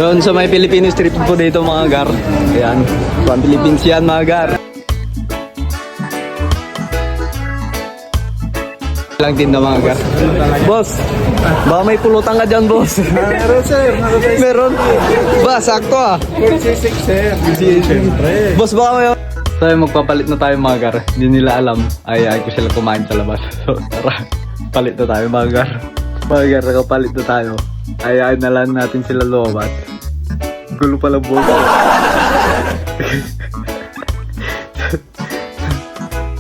Doon sa may Filipino street food po dito mga gar. Ayan. Pang Philippines yan mga gar. Lang din na mga gar. Boss, baka may pulutan ka dyan boss. Meron sir, Meron? Ba, sakto ah. 46 sir. Siyempre. Boss, baka may... So magpapalit na tayo mga gar. Hindi nila alam. Ay ko sila kumain sa labas. So tara, palit na tayo mga gar. Mga gar, nakapalit na tayo. Ay na lang natin sila lumabas. Gulo pala boss.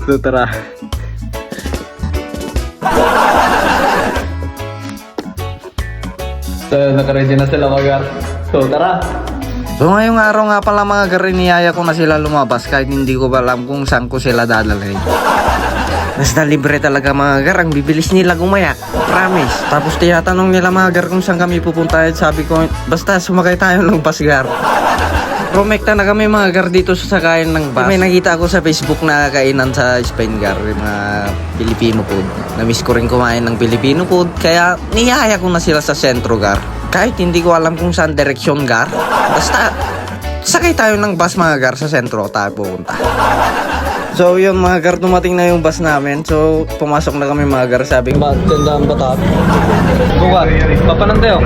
So tara. So nakaready na sila mga gar. So tara. So ngayong araw nga pala mga gar, niyaya ko na sila lumabas kahit hindi ko ba alam kung saan ko sila dadalhin. Basta libre talaga mga gar, ang bibilis nila gumaya. Promise. Tapos tinatanong nila mga gar kung saan kami pupunta at sabi ko, basta sumakay tayo ng bus gar. Promekta na kami mga gar dito sa sakayan ng bus. May nakita ako sa Facebook na kainan sa Spain gar, yung mga Filipino food. Namiss ko rin kumain ng Filipino food, kaya niyaya ko na sila sa sentro gar. Kahit hindi ko alam kung saan direksyon gar. Basta sakay tayo ng bus mga gar, sa sentro tayo pupunta. So yun mga gar, dumating na yung bus namin. So pumasok na kami mga gar, sabi ko, Tandaan ba tayo? Buka, papanantay oh.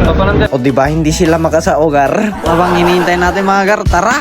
Papanantay. o diba hindi sila makasao gar. Habang hinihintay natin mga gar, tara!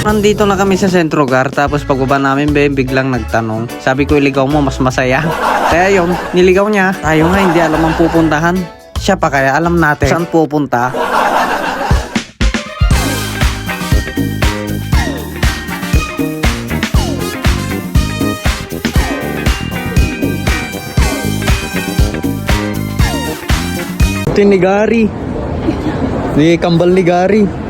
Nandito na kami sa sentro gar, tapos pagbaba namin biglang nagtanong. Sabi ko, iligaw mo, mas masaya. Kaya yun, niligaw niya. Tayo nga hindi alam ang pupuntahan. Siya pa kaya alam natin saan pupunta. Ito yung Nigari. Ni Kambal Nigari.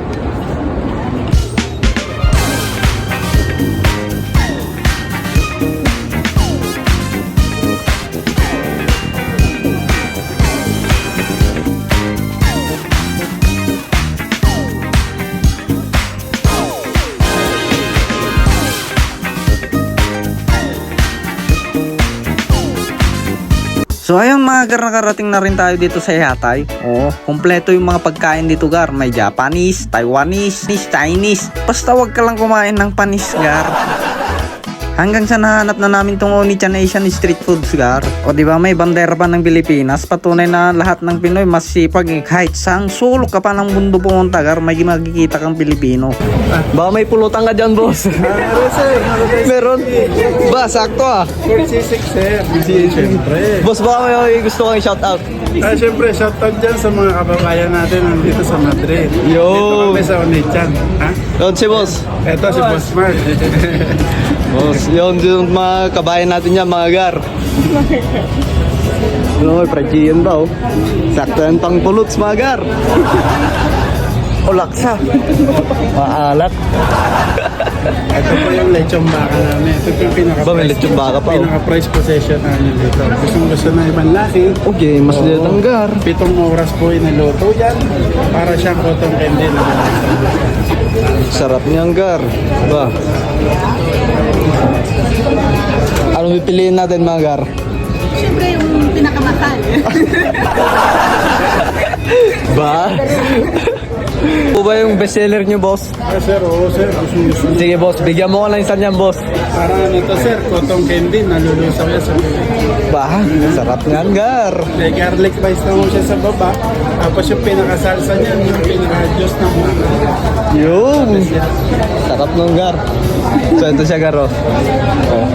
So ayun mga gar, nakarating na rin tayo dito sa Yatay. Oo, kompleto yung mga pagkain dito gar. May Japanese, Taiwanese, Chinese. Basta wag ka lang kumain ng panis gar. Hanggang sa nahanap na namin tong Oni-chan Asian Street Foods gar. O diba may bandera pa ng Pilipinas. Patunay na lahat ng Pinoy masipag. Kahit saang sulok ka pa ng mundo pumunta gar, may makikita kang Pilipino. Baka may pulutan ka dyan boss. Meron sir, Meron? Ba, sakto ah. 46 sir. Siyempre. Boss, baka may gusto kang shoutout. Siyempre, shoutout dyan sa mga kababayan natin nandito sa Madrid. Yo. Dito kami sa Oni-chan. Ha? Yun si boss. Ito si Boss Mark. Boss, yun yung mga kabayan natin yan mga gar. Ano, may prachiyan ba oh. Sakto yan pang puluts mga gar. O laksa. Maalat. Ito po yung lechong baka namin. Ito po yung Ba, may lechong baka pa, oh. pinaka-price possession namin dito. Gusto na ibang laki. Okay, mas Oo. ang gar. 7 oras po inaluto yan. Para siyang cotton candy na Sarap niyang gar. Ba? Anong pipiliin natin mga gar? Siyempre yung pinakamasal. Ba? Po ba yung bestseller niyo, boss? Sir, oo sir. Gusto. Sige, boss. Bigyan mo ko ng isa niyan, boss. Para ano to sir, cotton candy. Nalulusaw yan sa bibig. Ba? Sarap niyang gar. May garlic rice na mo siya sa baba. Tapos yung pinakasalsa niyan, yung pinaka-juice ng baka. Yung. Sarap ng gar. So, ito siya, gar, oh. Oh.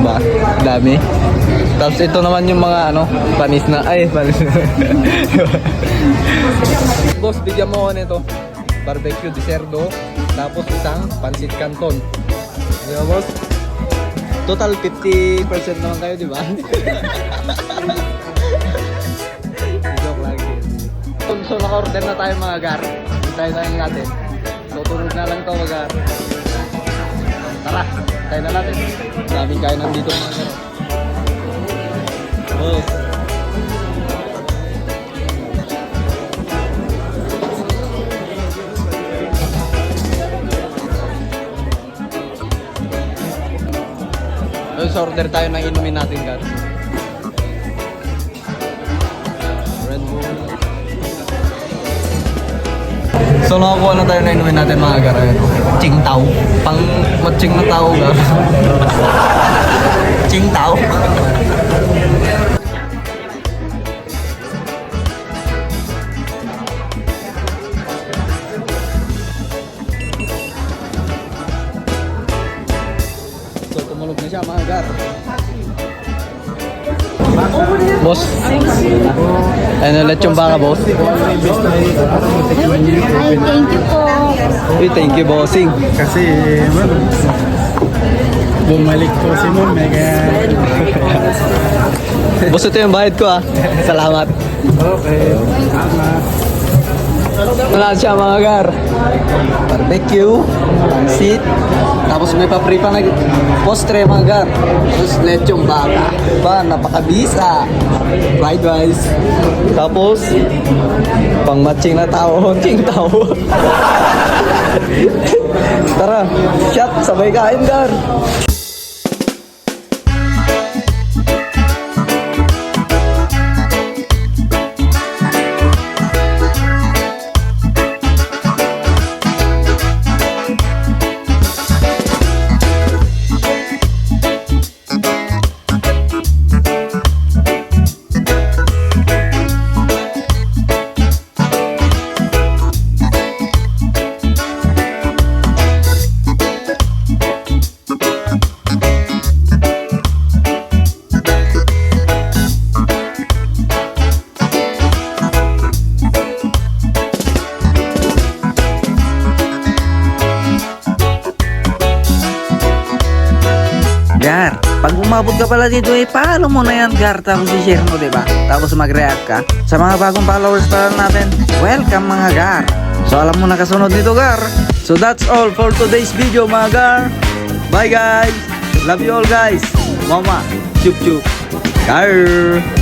Ba? Dami. Tapos ito naman yung mga ano, panis na. Ay, panis na. Boss, bigyan mo ko nito. Barbecue de cerdo. Tapos isang pansit canton. Di ba, boss? Total 50% naman kayo, di ba? Joke lang yun. So, naka-order na tayo mga gar. Hintayin tayo natin. So, tunog na lang to mga gar. Tara, tayo na natin. Daming kain nandito mga gar. Boss. So, order tayo ng inumin natin, gar. Red Bull. So, nakakuha na tayo na inumin natin mga gar. Ching tao. Pang matching na tao, gar. Ching tao. So, tumulog na siya mga gar. Boss. Ano, lechong baka, boss? Ay, thank you po. Uy, thank you, bossing. Kasi, well, bumalik po si Mom. Kaya, Boss, ito yung bayad ko, ah. Salamat. okay. Tama. Wala siya mga gar. Barbecue, pansit, tapos may papri pa na postre mga gar. Tapos lechong baka. Ba, napakabisa. Fried rice. Tapos, pang matching na tao, honting tao. Tara, shot, sabay kain gar. Gar, pag umabot ka pala dito follow mo na yan Gar, tapos i-share mo diba? Tapos mag-react ka. Sa mga bagong followers pa lang natin, welcome mga Gar. So alam mo na kasunod nito Gar. So that's all for today's video mga Gar. Bye guys, love you all guys. Mama, chup chup. Gar.